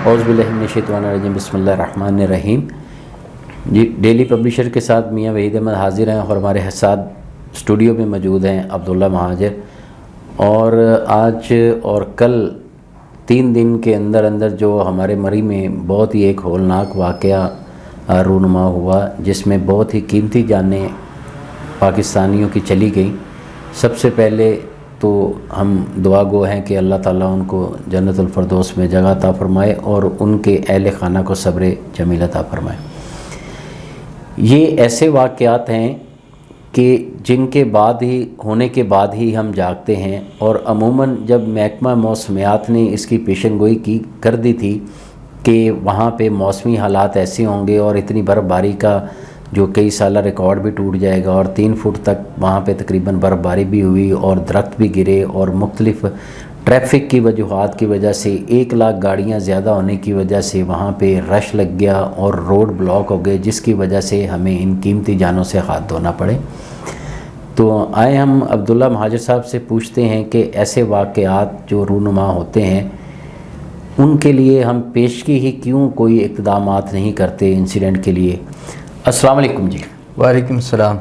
اعوذ باللہ من الشیطان الرجیم، بسم اللہ الرحمن الرحیم۔ جی، ڈیلی پبلشر کے ساتھ میاں وحید احمد حاضر ہیں اور ہمارے ساتھ اسٹوڈیو میں موجود ہیں عبداللہ مہاجر۔ اور آج اور کل 3 دن کے اندر جو ہمارے مری میں بہت ہی ایک ہولناک واقعہ رونما ہوا، جس میں بہت ہی قیمتی جانیں پاکستانیوں کی چلی گئیں۔ سب سے پہلے تو ہم دعا گو ہیں کہ اللہ تعالیٰ ان کو جنت الفردوس میں جگہ عطا فرمائے اور ان کے اہل خانہ کو صبر جمیل عطا فرمائے۔ یہ ایسے واقعات ہیں کہ جن کے بعد ہی ہونے کے بعد ہی ہم جاگتے ہیں، اور عموماً جب محکمہ موسمیات نے اس کی پیشن گوئی کر دی تھی کہ وہاں پہ موسمی حالات ایسے ہوں گے اور اتنی برف باری کا جو کئی سالہ ریکارڈ بھی ٹوٹ جائے گا، اور 3 فٹ تک وہاں پہ تقریباً برف باری بھی ہوئی اور درخت بھی گرے، اور مختلف ٹریفک کی وجوہات کی وجہ سے 1 لاکھ گاڑیاں زیادہ ہونے کی وجہ سے وہاں پہ رش لگ گیا اور روڈ بلاک ہو گئے، جس کی وجہ سے ہمیں ان قیمتی جانوں سے ہاتھ دھونا پڑے۔ تو آئے ہم عبداللہ مہاجر صاحب سے پوچھتے ہیں کہ ایسے واقعات جو رونما ہوتے ہیں ان کے لیے ہم پیشگی ہی کیوں کوئی اقدامات نہیں کرتے انسیڈنٹ کے لیے۔ السلام علیکم جی۔ وعلیکم السلام۔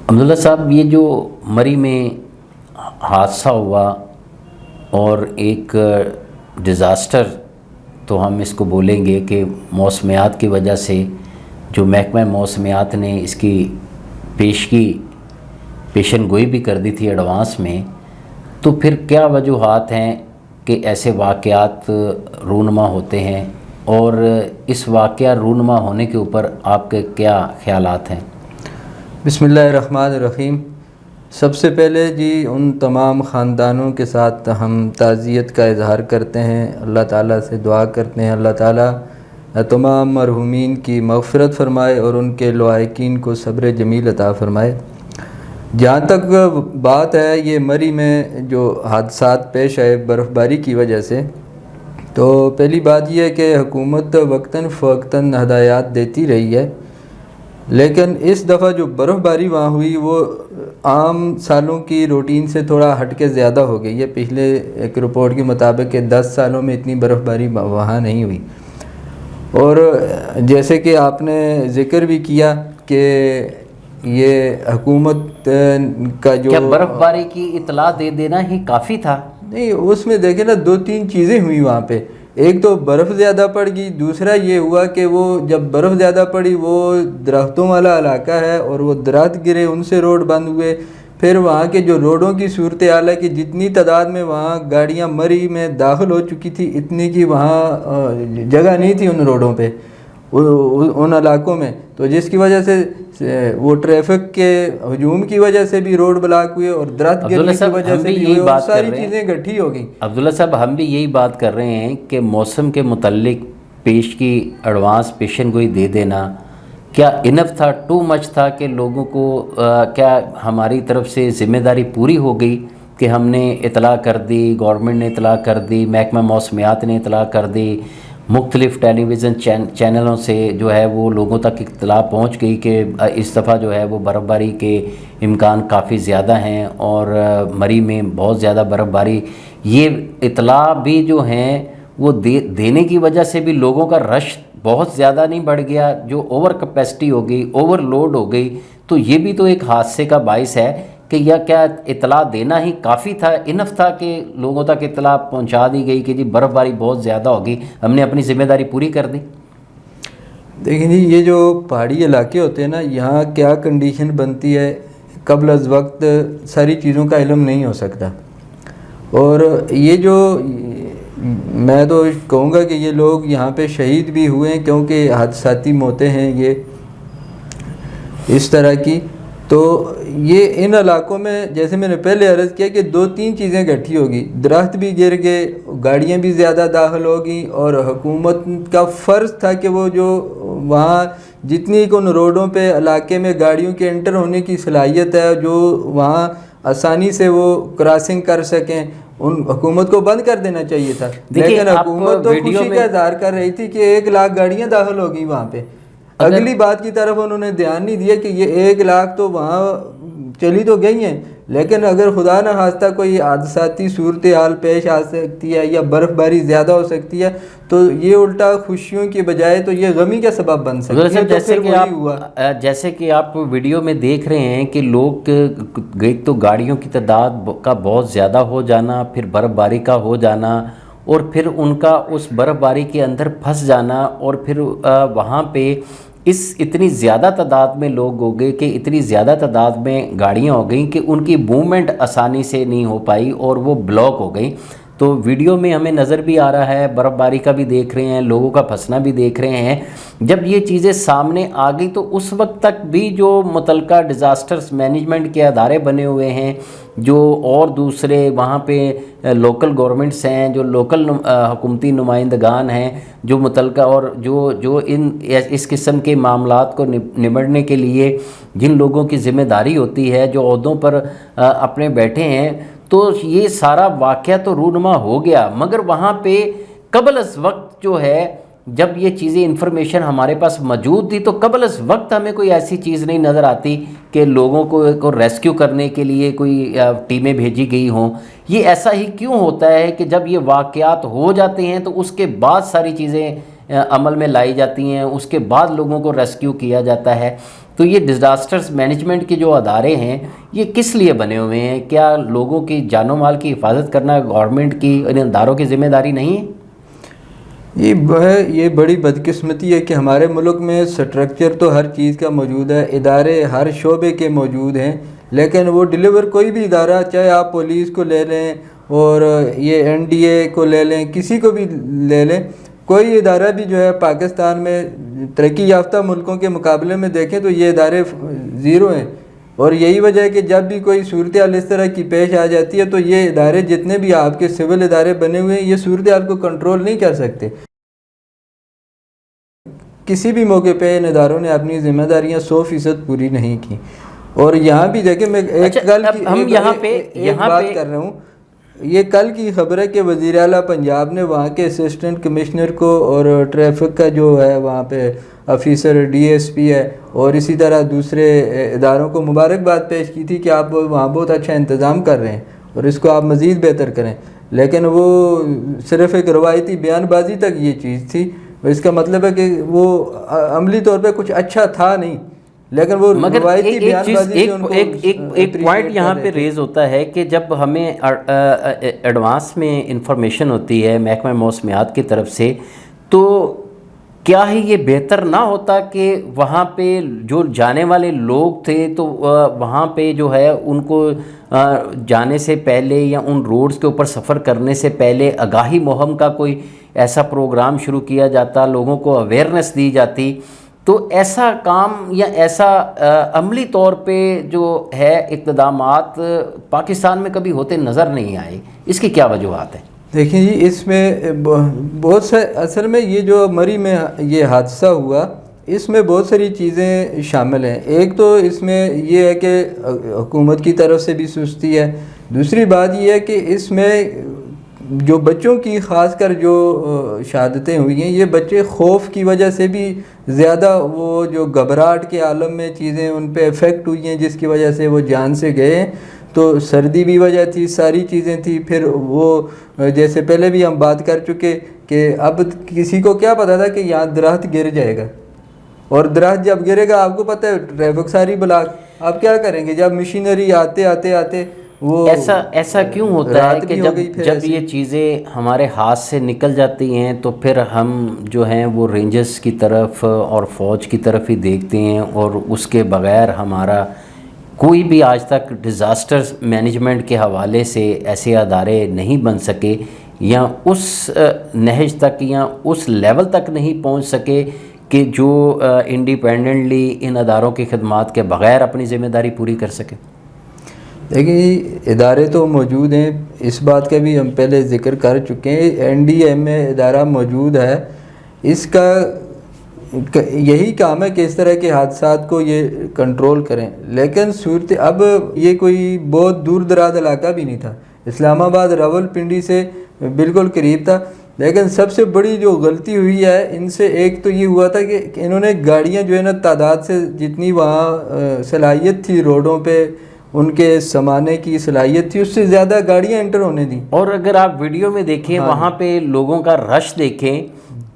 عبداللہ صاحب، یہ جو مری میں حادثہ ہوا اور ایک ڈیزاسٹر تو ہم اس کو بولیں گے کہ موسمیات کی وجہ سے جو محکمہ موسمیات نے اس کی پیشن گوئی بھی کر دی تھی ایڈوانس میں، تو پھر کیا وجوہات ہیں کہ ایسے واقعات رونما ہوتے ہیں، اور اس واقعہ رونما ہونے کے اوپر آپ کے کیا خیالات ہیں؟ بسم اللہ الرحمن الرحیم۔ سب سے پہلے جی ان تمام خاندانوں کے ساتھ ہم تعزیت کا اظہار کرتے ہیں، اللہ تعالیٰ سے دعا کرتے ہیں اللہ تعالیٰ تمام مرحومین کی مغفرت فرمائے اور ان کے لواحقین کو صبر جمیل عطا فرمائے۔ جہاں تک بات ہے یہ مری میں جو حادثات پیش آئے برف باری کی وجہ سے، تو پہلی بات یہ ہے کہ حکومت وقتاً فوقتاً ہدایات دیتی رہی ہے، لیکن اس دفعہ جو برف باری وہاں ہوئی وہ عام سالوں کی روٹین سے تھوڑا ہٹ کے زیادہ ہو گئی ہے۔ پچھلے ایک رپورٹ کے مطابق کہ 10 سالوں میں اتنی برف باری وہاں نہیں ہوئی، اور جیسے کہ آپ نے ذکر بھی کیا کہ یہ حکومت کا جو کیا برف باری کی اطلاع دے دینا ہی کافی تھا؟ نہیں، اس میں دیکھیں نا 2-3 چیزیں ہوئی وہاں پہ۔ ایک تو برف زیادہ پڑ گئی، دوسرا یہ ہوا کہ وہ جب برف زیادہ پڑی وہ درختوں والا علاقہ ہے اور وہ درخت گرے، ان سے روڈ بند ہوئے۔ پھر وہاں کے جو روڈوں کی صورتحال ہے کہ جتنی تعداد میں وہاں گاڑیاں مری میں داخل ہو چکی تھی، اتنی کی وہاں جگہ نہیں تھی ان روڈوں پہ، ان علاقوں میں، تو جس کی وجہ سے وہ ٹریفک کے ہجوم کی وجہ سے بھی روڈ بلاک ہوئے اور درخت گرنے کی وجہ سے بھی ہوئے، اور ساری چیزیں گٹھی ہو گئیں۔ عبداللہ صاحب، ہم بھی یہی بات کر رہے ہیں کہ موسم کے متعلق پیشگی ایڈوانس پیشن گوئی دے دینا کیا انف تھا، ٹو مچ تھا کہ لوگوں کو کیا ہماری طرف سے ذمہ داری پوری ہو گئی کہ ہم نے اطلاع کر دی، گورنمنٹ نے اطلاع کر دی، محکمہ موسمیات نے اطلاع کر دی، مختلف ٹیلی ویژن چینلوں سے جو ہے وہ لوگوں تک اطلاع پہنچ گئی کہ اس دفعہ جو ہے وہ برف باری کے امکان کافی زیادہ ہیں اور مری میں بہت زیادہ برف باری، یہ اطلاع بھی جو ہیں وہ دینے کی وجہ سے بھی لوگوں کا رش بہت زیادہ نہیں بڑھ گیا، جو اوور کیپیسٹی ہو گئی، اوور لوڈ ہو گئی، تو یہ بھی تو ایک حادثے کا باعث ہے کہ یا کیا اطلاع دینا ہی کافی تھا، انف تھا کہ لوگوں تک اطلاع پہنچا دی گئی کہ جی برف باری بہت زیادہ ہوگی، ہم نے اپنی ذمہ داری پوری کر دی؟ دیکھیں جی، یہ جو پہاڑی علاقے ہوتے ہیں نا، یہاں کیا کنڈیشن بنتی ہے قبل از وقت ساری چیزوں کا علم نہیں ہو سکتا، اور یہ جو میں تو کہوں گا کہ یہ لوگ یہاں پہ شہید بھی ہوئے ہیں کیونکہ حادثاتی موتیں ہیں یہ اس طرح کی۔ تو یہ ان علاقوں میں جیسے میں نے پہلے عرض کیا کہ 2-3 چیزیں گٹھی ہوگی، درخت بھی گر گئے، گاڑیاں بھی زیادہ داخل ہوگی، اور حکومت کا فرض تھا کہ وہ جو وہاں جتنی ان روڈوں پہ علاقے میں گاڑیوں کے انٹر ہونے کی صلاحیت ہے، جو وہاں آسانی سے وہ کراسنگ کر سکیں، ان حکومت کو بند کر دینا چاہیے تھا، لیکن حکومت تو خوشی کا اظہار کر رہی تھی کہ 1 لاکھ گاڑیاں داخل ہو گئی وہاں پہ۔ اگلی بات کی طرف انہوں نے دھیان نہیں دیا کہ یہ 1 لاکھ تو وہاں چلی تو گئی ہیں، لیکن اگر خدا نہ خواستہ کوئی حادثاتی صورتحال پیش آ سکتی ہے یا برف باری زیادہ ہو سکتی ہے تو یہ الٹا خوشیوں کی بجائے تو یہ غمی کا سبب بن سکتی ہے. جیسے کہ آپ ویڈیو میں دیکھ رہے ہیں کہ لوگ ایک تو گاڑیوں کی تعداد کا بہت زیادہ ہو جانا، پھر برف باری کا ہو جانا، اور پھر ان کا اس برف باری کے اندر پھنس جانا، اور پھر وہاں پہ اتنی زیادہ تعداد میں لوگ ہو گئے کہ اتنی زیادہ تعداد میں گاڑیاں ہو گئیں کہ ان کی موومنٹ آسانی سے نہیں ہو پائی اور وہ بلاک ہو گئیں. تو ویڈیو میں ہمیں نظر بھی آ رہا ہے، برف باری کا بھی دیکھ رہے ہیں، لوگوں کا پھنسنا بھی دیکھ رہے ہیں. جب یہ چیزیں سامنے آ گئی تو اس وقت تک بھی جو متعلقہ ڈیزاسٹرز مینجمنٹ کے ادارے بنے ہوئے ہیں، جو اور دوسرے وہاں پہ لوکل گورنمنٹس ہیں، جو لوکل حکومتی نمائندگان ہیں، جو متعلقہ اور جو اس قسم کے معاملات کو نمٹنے کے لیے جن لوگوں کی ذمہ داری ہوتی ہے، جو عہدوں پر اپنے بیٹھے ہیں، تو یہ سارا واقعہ تو رونما ہو گیا. مگر وہاں پہ قبل از وقت جو ہے، جب یہ چیزیں انفارمیشن ہمارے پاس موجود تھی تو قبل از وقت ہمیں کوئی ایسی چیز نہیں نظر آتی کہ لوگوں کو ریسکیو کرنے کے لیے کوئی ٹیمیں بھیجی گئی ہوں. یہ ایسا ہی کیوں ہوتا ہے کہ جب یہ واقعات ہو جاتے ہیں تو اس کے بعد ساری چیزیں عمل میں لائی جاتی ہیں، اس کے بعد لوگوں کو ریسکیو کیا جاتا ہے؟ تو یہ ڈیزاسٹرز مینجمنٹ کے جو ادارے ہیں یہ کس لیے بنے ہوئے ہیں؟ کیا لوگوں کی جان و مال کی حفاظت کرنا گورنمنٹ کی ان اداروں کی ذمہ داری نہیں ہے؟ یہ بڑی بدقسمتی ہے کہ ہمارے ملک میں سٹرکچر تو ہر چیز کا موجود ہے، ادارے ہر شعبے کے موجود ہیں، لیکن وہ ڈیلیور کوئی بھی ادارہ، چاہے آپ پولیس کو لے لیں اور یہ NDA کو لے لیں، کسی کو بھی لے لیں، کوئی ادارہ بھی جو ہے پاکستان میں ترقی یافتہ ملکوں کے مقابلے میں دیکھیں تو یہ ادارے زیرو ہیں. اور یہی وجہ ہے کہ جب بھی کوئی صورتحال اس طرح کی پیش آ جاتی ہے تو یہ ادارے جتنے بھی آپ کے سول ادارے بنے ہوئے ہیں یہ صورتحال کو کنٹرول نہیں کر سکتے. کسی بھی موقع پہ ان اداروں نے اپنی ذمہ داریاں 100% پوری نہیں کی. اور یہاں بھی دیکھیں، میں ایک بات کر رہا ہوں، یہ کل کی خبر ہے کہ وزیر اعلیٰ پنجاب نے وہاں کے اسسٹنٹ کمشنر کو اور ٹریفک کا جو ہے وہاں پہ آفیسر DSP ہے اور اسی طرح دوسرے اداروں کو مبارکباد پیش کی تھی کہ آپ وہاں بہت اچھا انتظام کر رہے ہیں اور اس کو آپ مزید بہتر کریں. لیکن وہ صرف ایک روایتی بیان بازی تک یہ چیز تھی. اس کا مطلب ہے کہ وہ عملی طور پہ کچھ اچھا تھا نہیں، لیکن وہ روایتی بیان بازی سے ان کو ایک پوائنٹ یہاں پہ ریز ہوتا ہے کہ جب ہمیں ایڈوانس میں انفارمیشن ہوتی ہے محکمہ موسمیات کی طرف سے، تو کیا ہی یہ بہتر نہ ہوتا کہ وہاں پہ جو جانے والے لوگ تھے تو وہاں پہ جو ہے ان کو جانے سے پہلے یا ان روڈز کے اوپر سفر کرنے سے پہلے آگاہی مہم کا کوئی ایسا پروگرام شروع کیا جاتا، لوگوں کو اویئرنیس دی جاتی. تو ایسا کام یا ایسا عملی طور پہ جو ہے اقتدامات پاکستان میں کبھی ہوتے نظر نہیں آئے. اس کی کیا وجوہات ہیں؟ دیکھیں جی، اس میں بہت سے اصل میں یہ جو مری میں یہ حادثہ ہوا اس میں بہت ساری چیزیں شامل ہیں. ایک تو اس میں یہ ہے کہ حکومت کی طرف سے بھی سستی ہے. دوسری بات یہ ہے کہ اس میں جو بچوں کی خاص کر جو شہادتیں ہوئی ہیں، یہ بچے خوف کی وجہ سے بھی زیادہ وہ جو گھبراہٹ کے عالم میں چیزیں ان پہ افیکٹ ہوئی ہیں جس کی وجہ سے وہ جان سے گئے ہیں. تو سردی بھی وجہ تھی، ساری چیزیں تھی. پھر وہ جیسے پہلے بھی ہم بات کر چکے کہ اب کسی کو کیا پتا تھا کہ یہاں درخت گر جائے گا، اور درخت جب گرے گا آپ کو پتہ ہے ٹریفک ساری بلاک. آپ کیا کریں گے جب مشینری آتے وہ ایسا کیوں ہوتا ہے کہ جب یہ چیزیں ہمارے ہاتھ سے نکل جاتی ہیں تو پھر ہم جو ہیں وہ رینجرز کی طرف اور فوج کی طرف ہی دیکھتے ہیں، اور اس کے بغیر ہمارا کوئی بھی آج تک ڈیزاسٹر مینجمنٹ کے حوالے سے ایسے ادارے نہیں بن سکے یا اس نہج تک یا اس لیول تک نہیں پہنچ سکے کہ جو انڈیپینڈنٹلی ان اداروں کی خدمات کے بغیر اپنی ذمہ داری پوری کر سکے. دیکھیں ادارے تو موجود ہیں، اس بات کا بھی ہم پہلے ذکر کر چکے ہیں. NDMA ادارہ موجود ہے، اس کا یہی کام ہے کہ اس طرح کے حادثات کو یہ کنٹرول کریں. لیکن اب یہ کوئی بہت دور دراز علاقہ بھی نہیں تھا، اسلام آباد راولپنڈی سے بالکل قریب تھا. لیکن سب سے بڑی جو غلطی ہوئی ہے ان سے ایک تو یہ ہوا تھا کہ انہوں نے گاڑیاں جو ہے نا تعداد سے جتنی وہاں صلاحیت تھی روڈوں پہ ان کے سمانے کی صلاحیت تھی اس سے زیادہ گاڑیاں انٹر ہونے دیں. اور اگر آپ ویڈیو میں دیکھیں وہاں پہ لوگوں کا رش دیکھیں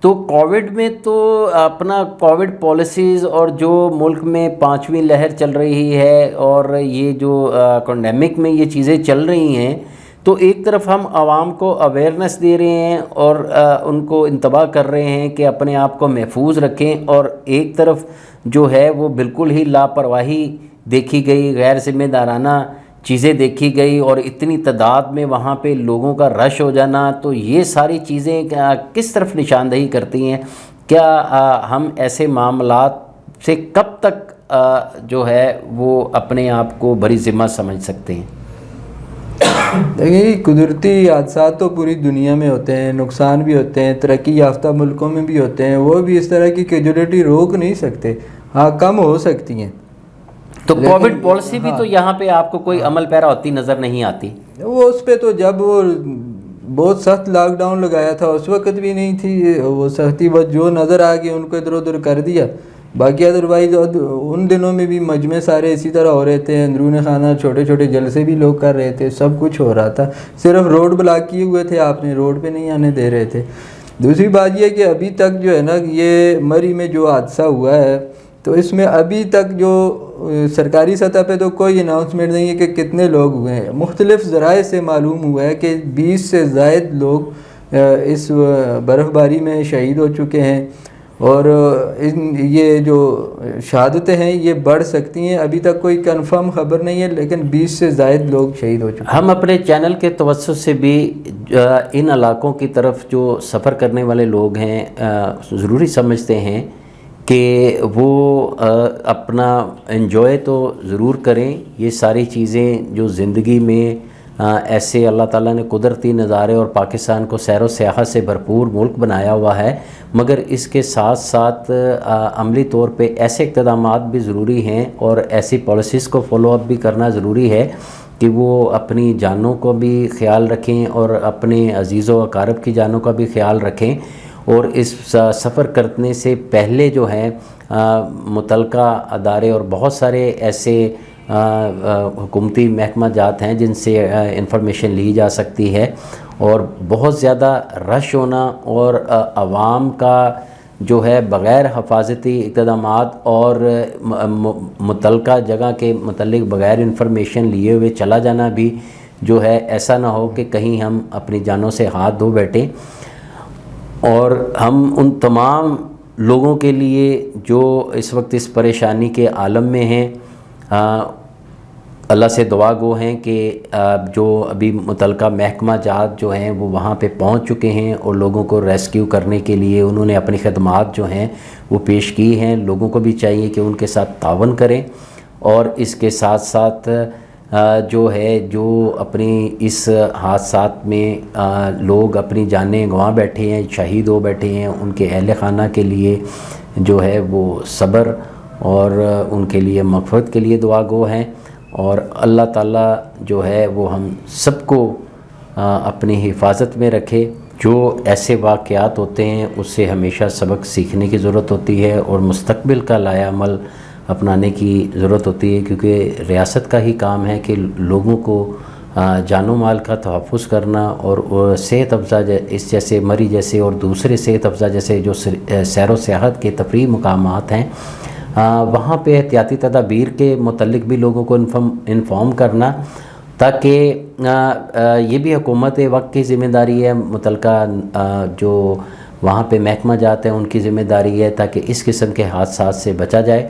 تو کووڈ میں تو اپنا کووڈ پالیسیز اور جو ملک میں 5ویں لہر چل رہی ہے اور یہ جو پینڈیمک میں یہ چیزیں چل رہی ہیں تو ایک طرف ہم عوام کو اویئرنیس دے رہے ہیں اور ان کو انتباہ کر رہے ہیں کہ اپنے آپ کو محفوظ رکھیں، اور ایک طرف جو ہے وہ بالکل ہی لاپرواہی دیکھی گئی، غیر ذمہ دارانہ چیزیں دیکھی گئی اور اتنی تعداد میں وہاں پہ لوگوں کا رش ہو جانا. تو یہ ساری چیزیں کس طرف نشاندہی کرتی ہیں؟ کیا ہم ایسے معاملات سے کب تک جو ہے وہ اپنے آپ کو بری ذمہ سمجھ سکتے ہیں؟ دیکھیے قدرتی حادثات تو پوری دنیا میں ہوتے ہیں، نقصان بھی ہوتے ہیں، ترقی یافتہ ملکوں میں بھی ہوتے ہیں، وہ بھی اس طرح کی کیجولیٹی روک نہیں سکتے، ہاں کم ہو سکتی ہیں. تو کووڈ پالیسی بھی تو یہاں پہ آپ کو کوئی عمل پیرا ہوتی نظر نہیں آتی. وہ اس پہ تو جب وہ بہت سخت لاک ڈاؤن لگایا تھا اس وقت بھی نہیں تھی وہ سختی، بس جو نظر آ گئی ان کو ادھر ادھر کر دیا. باقی ادروائز ان دنوں میں بھی مجمع سارے اسی طرح ہو رہے تھے، اندرون خانہ چھوٹے چھوٹے جلسے بھی لوگ کر رہے تھے، سب کچھ ہو رہا تھا، صرف روڈ بلاک کیے ہوئے تھے، آپ نے روڈ پہ نہیں آنے دے رہے تھے. دوسری بات یہ کہ ابھی تک جو ہے نا یہ مری میں جو حادثہ ہوا ہے تو اس میں ابھی تک جو سرکاری سطح پہ تو کوئی اناؤنسمنٹ نہیں ہے کہ کتنے لوگ ہوئے ہیں. مختلف ذرائع سے معلوم ہوا ہے کہ 20 سے زائد لوگ اس برف باری میں شہید ہو چکے ہیں، اور یہ جو شہادتیں ہیں یہ بڑھ سکتی ہیں. ابھی تک کوئی کنفرم خبر نہیں ہے لیکن 20 سے زائد لوگ شہید ہو چکے ہیں. ہم اپنے چینل کے توسط سے بھی ان علاقوں کی طرف جو سفر کرنے والے لوگ ہیں ضروری سمجھتے ہیں کہ وہ اپنا انجوائے تو ضرور کریں. یہ ساری چیزیں جو زندگی میں ایسے اللہ تعالیٰ نے قدرتی نظارے اور پاکستان کو سیر و سیاحت سے بھرپور ملک بنایا ہوا ہے، مگر اس کے ساتھ ساتھ عملی طور پہ ایسے اقتدامات بھی ضروری ہیں اور ایسی پالیسیز کو فالو اپ بھی کرنا ضروری ہے کہ وہ اپنی جانوں کو بھی خیال رکھیں اور اپنے عزیز و اقارب کی جانوں کا بھی خیال رکھیں. اور اس سفر کرنے سے پہلے جو ہے متعلقہ ادارے اور بہت سارے ایسے حکومتی محکمہ جات ہیں جن سے انفارمیشن لی جا سکتی ہے، اور بہت زیادہ رش ہونا اور عوام کا جو ہے بغیر حفاظتی اقدامات اور متعلقہ جگہ کے متعلق بغیر انفارمیشن لیے ہوئے چلا جانا بھی جو ہے ایسا نہ ہو کہ کہیں ہم اپنی جانوں سے ہاتھ دھو بیٹھیں. اور ہم ان تمام لوگوں کے لیے جو اس وقت اس پریشانی کے عالم میں ہیں اللہ سے دعا گو ہیں کہ جو ابھی متعلقہ محکمہ جات جو ہیں وہ وہاں پہ پہنچ چکے ہیں اور لوگوں کو ریسکیو کرنے کے لیے انہوں نے اپنی خدمات جو ہیں وہ پیش کی ہیں. لوگوں کو بھی چاہیے کہ ان کے ساتھ تعاون کریں، اور اس کے ساتھ ساتھ جو ہے جو اپنی اس حادثات میں لوگ اپنی جانیں گنوا بیٹھے ہیں، شہید ہو بیٹھے ہیں، ان کے اہل خانہ کے لیے جو ہے وہ صبر اور ان کے لیے مغفرت کے لیے دعا گو ہیں. اور اللہ تعالیٰ جو ہے وہ ہم سب کو اپنی حفاظت میں رکھے. جو ایسے واقعات ہوتے ہیں اس سے ہمیشہ سبق سیکھنے کی ضرورت ہوتی ہے اور مستقبل کا لائحہ عمل اپنانے کی ضرورت ہوتی ہے، کیونکہ ریاست کا ہی کام ہے کہ لوگوں کو جان و مال کا تحفظ کرنا اور صحت افزا اس جیسے مری جیسے اور دوسرے صحت افزا جیسے جو سیر و سیاحت کے تفریح مقامات ہیں وہاں پہ احتیاطی تدابیر کے متعلق بھی لوگوں کو انفارم کرنا، تاکہ یہ بھی حکومت وقت کی ذمہ داری ہے، متعلقہ جو وہاں پہ محکمہ جات ہیں ان کی ذمہ داری ہے، تاکہ اس قسم کے حادثات سے بچا جائے.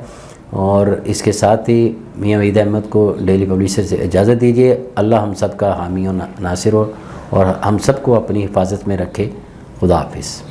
اور اس کے ساتھ ہی میاں وحید احمد کو ڈیلی پبلشر سے اجازت دیجیے. اللہ ہم سب کا حامی و ناصر ہو اور ہم سب کو اپنی حفاظت میں رکھے. خدا حافظ.